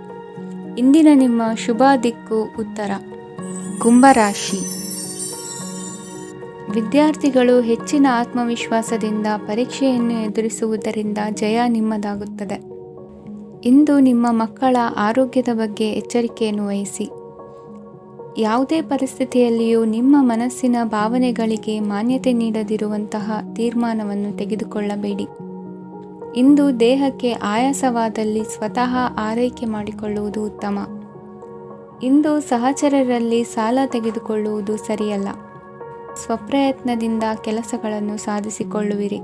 ಇಂದಿನ ನಿಮ್ಮ ಶುಭ ದಿಕ್ಕು ಉತ್ತರ. ಕುಂಭರಾಶಿ. ವಿದ್ಯಾರ್ಥಿಗಳು ಹೆಚ್ಚಿನ ಆತ್ಮವಿಶ್ವಾಸದಿಂದ ಪರೀಕ್ಷೆಯನ್ನು ಎದುರಿಸುವುದರಿಂದ ಜಯ ನಿಮ್ಮದಾಗುತ್ತದೆ. ಇಂದು ನಿಮ್ಮ ಮಕ್ಕಳ ಆರೋಗ್ಯದ ಬಗ್ಗೆ ಎಚ್ಚರಿಕೆಯನ್ನು ವಹಿಸಿ. ಯಾವುದೇ ಪರಿಸ್ಥಿತಿಯಲ್ಲಿಯೂ ನಿಮ್ಮ ಮನಸ್ಸಿನ ಭಾವನೆಗಳಿಗೆ ಮಾನ್ಯತೆ ನೀಡದಿರುವಂತಹ ತೀರ್ಮಾನವನ್ನು ತೆಗೆದುಕೊಳ್ಳಬೇಡಿ. ಇಂದು ದೇಹಕ್ಕೆ ಆಯಾಸವಾದಲ್ಲಿ ಸ್ವತಃ ಆರೈಕೆ ಮಾಡಿಕೊಳ್ಳುವುದು ಉತ್ತಮ. ಇಂದು ಸಹಚರರಲ್ಲಿ ಸಾಲ ತೆಗೆದುಕೊಳ್ಳುವುದು ಸರಿಯಲ್ಲ. ಸ್ವಪ್ರಯತ್ನದಿಂದ ಕೆಲಸಗಳನ್ನು ಸಾಧಿಸಿಕೊಳ್ಳುವಿರಿ.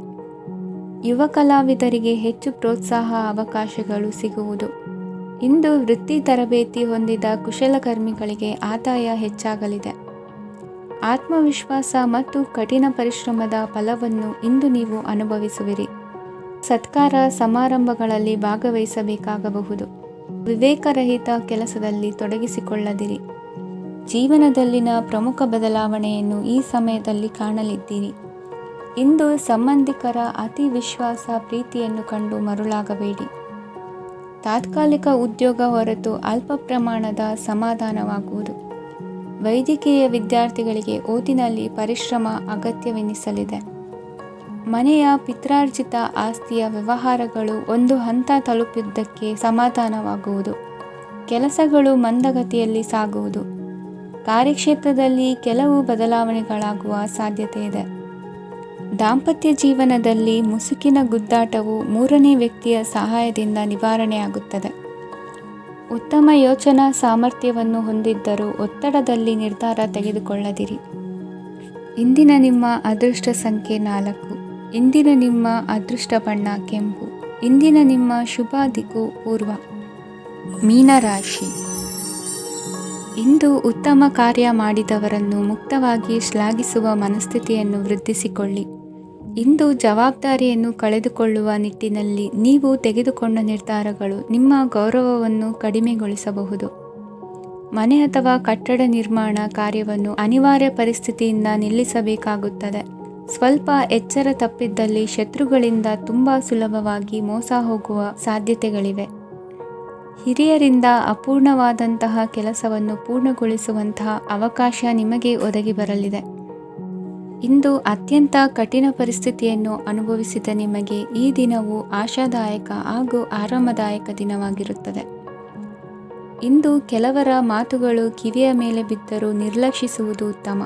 ಯುವ ಕಲಾವಿದರಿಗೆ ಹೆಚ್ಚು ಪ್ರೋತ್ಸಾಹ ಅವಕಾಶಗಳು ಸಿಗುವುದು. ಇಂದು ವೃತ್ತಿ ತರಬೇತಿ ಹೊಂದಿದ ಕುಶಲಕರ್ಮಿಗಳಿಗೆ ಆದಾಯ ಹೆಚ್ಚಾಗಲಿದೆ. ಆತ್ಮವಿಶ್ವಾಸ ಮತ್ತು ಕಠಿಣ ಪರಿಶ್ರಮದ ಫಲವನ್ನು ಇಂದು ನೀವು ಅನುಭವಿಸುವಿರಿ. ಸತ್ಕಾರ ಸಮಾರಂಭಗಳಲ್ಲಿ ಭಾಗವಹಿಸಬೇಕಾಗಬಹುದು. ವಿವೇಕರಹಿತ ಕೆಲಸದಲ್ಲಿ ತೊಡಗಿಸಿಕೊಳ್ಳದಿರಿ. ಜೀವನದಲ್ಲಿನ ಪ್ರಮುಖ ಬದಲಾವಣೆಯನ್ನು ಈ ಸಮಯದಲ್ಲಿ ಕಾಣಲಿದ್ದೀರಿ. ಇಂದು ಸಂಬಂಧಿಕರ ಅತಿ ವಿಶ್ವಾಸ ಪ್ರೀತಿಯನ್ನು ಕಂಡು ಮರುಳಾಗಬೇಡಿ. ತಾತ್ಕಾಲಿಕ ಉದ್ಯೋಗ ಹೊರತು ಅಲ್ಪ ಪ್ರಮಾಣದ ಸಮಾಧಾನವಾಗುವುದು. ವೈದ್ಯಕೀಯ ವಿದ್ಯಾರ್ಥಿಗಳಿಗೆ ಓದಿನಲ್ಲಿ ಪರಿಶ್ರಮ ಅಗತ್ಯವೆನಿಸಲಿದೆ. ಮನೆಯ ಪಿತ್ರಾರ್ಜಿತ ಆಸ್ತಿಯ ವ್ಯವಹಾರಗಳು ಒಂದು ಹಂತ ತಲುಪಿದ್ದಕ್ಕೆ ಸಮಾಧಾನವಾಗುವುದು. ಕೆಲಸಗಳು ಮಂದಗತಿಯಲ್ಲಿ ಸಾಗುವುದು. ಕಾರ್ಯಕ್ಷೇತ್ರದಲ್ಲಿ ಕೆಲವು ಬದಲಾವಣೆಗಳಾಗುವ ಸಾಧ್ಯತೆ ಇದೆ. ದಾಂಪತ್ಯ ಜೀವನದಲ್ಲಿ ಮುಸುಕಿನ ಗುದ್ದಾಟವು ಮೂರನೇ ವ್ಯಕ್ತಿಯ ಸಹಾಯದಿಂದ ನಿವಾರಣೆಯಾಗುತ್ತದೆ. ಉತ್ತಮ ಯೋಚನಾ ಸಾಮರ್ಥ್ಯವನ್ನು ಹೊಂದಿದ್ದರೂ ಒತ್ತಡದಲ್ಲಿ ನಿರ್ಧಾರ ತೆಗೆದುಕೊಳ್ಳದಿರಿ. ಇಂದಿನ ನಿಮ್ಮ ಅದೃಷ್ಟ ಸಂಖ್ಯೆ 4. ಇಂದಿನ ನಿಮ್ಮ ಅದೃಷ್ಟ ಬಣ್ಣ ಕೆಂಪು. ಇಂದಿನ ನಿಮ್ಮ ಶುಭ ದಿಕ್ಕು ಪೂರ್ವ. ಮೀನರಾಶಿ. ಇಂದು ಉತ್ತಮ ಕಾರ್ಯ ಮಾಡಿದವರನ್ನು ಮುಕ್ತವಾಗಿ ಶ್ಲಾಘಿಸುವ ಮನಸ್ಥಿತಿಯನ್ನು ವೃದ್ಧಿಸಿಕೊಳ್ಳಿ. ಇಂದು ಜವಾಬ್ದಾರಿಯನ್ನು ಕಳೆದುಕೊಳ್ಳುವ ನಿಟ್ಟಿನಲ್ಲಿ ನೀವು ತೆಗೆದುಕೊಂಡ ನಿರ್ಧಾರಗಳು ನಿಮ್ಮ ಗೌರವವನ್ನು ಕಡಿಮೆಗೊಳಿಸಬಹುದು. ಮನೆ ಅಥವಾ ಕಟ್ಟಡ ನಿರ್ಮಾಣ ಕಾರ್ಯವನ್ನು ಅನಿವಾರ್ಯ ಪರಿಸ್ಥಿತಿಯಿಂದ ನಿಲ್ಲಿಸಬೇಕಾಗುತ್ತದೆ. ಸ್ವಲ್ಪ ಎಚ್ಚರ ತಪ್ಪಿದ್ದಲ್ಲಿ ಶತ್ರುಗಳಿಂದ ತುಂಬ ಸುಲಭವಾಗಿ ಮೋಸ ಹೋಗುವ ಸಾಧ್ಯತೆಗಳಿವೆ. ಹಿರಿಯರಿಂದ ಅಪೂರ್ಣವಾದಂತಹ ಕೆಲಸವನ್ನು ಪೂರ್ಣಗೊಳಿಸುವಂತಹ ಅವಕಾಶ ನಿಮಗೆ ಒದಗಿ ಬರಲಿದೆ. ಇಂದು ಅತ್ಯಂತ ಕಠಿಣ ಪರಿಸ್ಥಿತಿಯನ್ನು ಅನುಭವಿಸಿದ ನಿಮಗೆ ಈ ದಿನವು ಆಶಾದಾಯಕ ಹಾಗೂ ಆರಾಮದಾಯಕ ದಿನವಾಗಿರುತ್ತದೆ. ಇಂದು ಕೆಲವರ ಮಾತುಗಳು ಕಿವಿಯ ಮೇಲೆ ಬಿದ್ದರೂ ನಿರ್ಲಕ್ಷಿಸುವುದು ಉತ್ತಮ.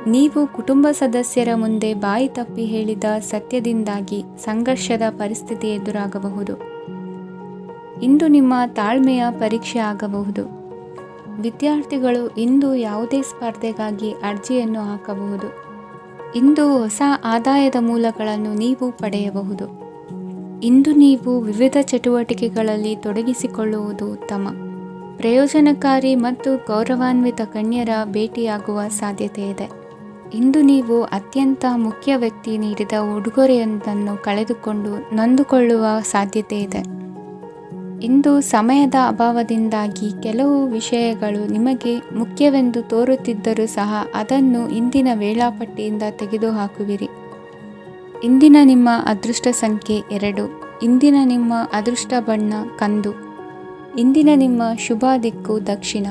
ನೀವು ಕುಟುಂಬ ಸದಸ್ಯರ ಮುಂದೆ ಬಾಯಿ ತಪ್ಪಿ ಹೇಳಿದ ಸತ್ಯದಿಂದಾಗಿ ಸಂಘರ್ಷದ ಪರಿಸ್ಥಿತಿ ಎದುರಾಗಬಹುದು. ಇಂದು ನಿಮ್ಮ ತಾಳ್ಮೆಯ ಪರೀಕ್ಷೆ ಆಗಬಹುದು. ವಿದ್ಯಾರ್ಥಿಗಳು ಇಂದು ಯಾವುದೇ ಸ್ಪರ್ಧೆಗಾಗಿ ಅರ್ಜಿಯನ್ನು ಹಾಕಬಹುದು. ಇಂದು ಹೊಸ ಆದಾಯದ ಮೂಲಗಳನ್ನು ನೀವು ಪಡೆಯಬಹುದು. ಇಂದು ನೀವು ವಿವಿಧ ಚಟುವಟಿಕೆಗಳಲ್ಲಿ ತೊಡಗಿಸಿಕೊಳ್ಳುವುದು ಉತ್ತಮ. ಪ್ರಯೋಜನಕಾರಿ ಮತ್ತು ಗೌರವಾನ್ವಿತ ಗಣ್ಯರ ಭೇಟಿಯಾಗುವ ಸಾಧ್ಯತೆ ಇದೆ. ಇಂದು ನೀವು ಅತ್ಯಂತ ಮುಖ್ಯ ವ್ಯಕ್ತಿ ನೀಡಿದ ಉಡುಗೊರೆಯೊಂದನ್ನು ಕಳೆದುಕೊಂಡು ನೊಂದುಕೊಳ್ಳುವ ಸಾಧ್ಯತೆ ಇದೆ. ಇಂದು ಸಮಯದ ಅಭಾವದಿಂದಾಗಿ ಕೆಲವು ವಿಷಯಗಳು ನಿಮಗೆ ಮುಖ್ಯವೆಂದು ತೋರುತ್ತಿದ್ದರೂ ಸಹ ಅದನ್ನು ಇಂದಿನ ವೇಳಾಪಟ್ಟಿಯಿಂದ ತೆಗೆದುಹಾಕುವಿರಿ. ಇಂದಿನ ನಿಮ್ಮ ಅದೃಷ್ಟ ಸಂಖ್ಯೆ 2. ಇಂದಿನ ನಿಮ್ಮ ಅದೃಷ್ಟ ಬಣ್ಣ ಕಂದು. ಇಂದಿನ ನಿಮ್ಮ ಶುಭ ದಿಕ್ಕು ದಕ್ಷಿಣ.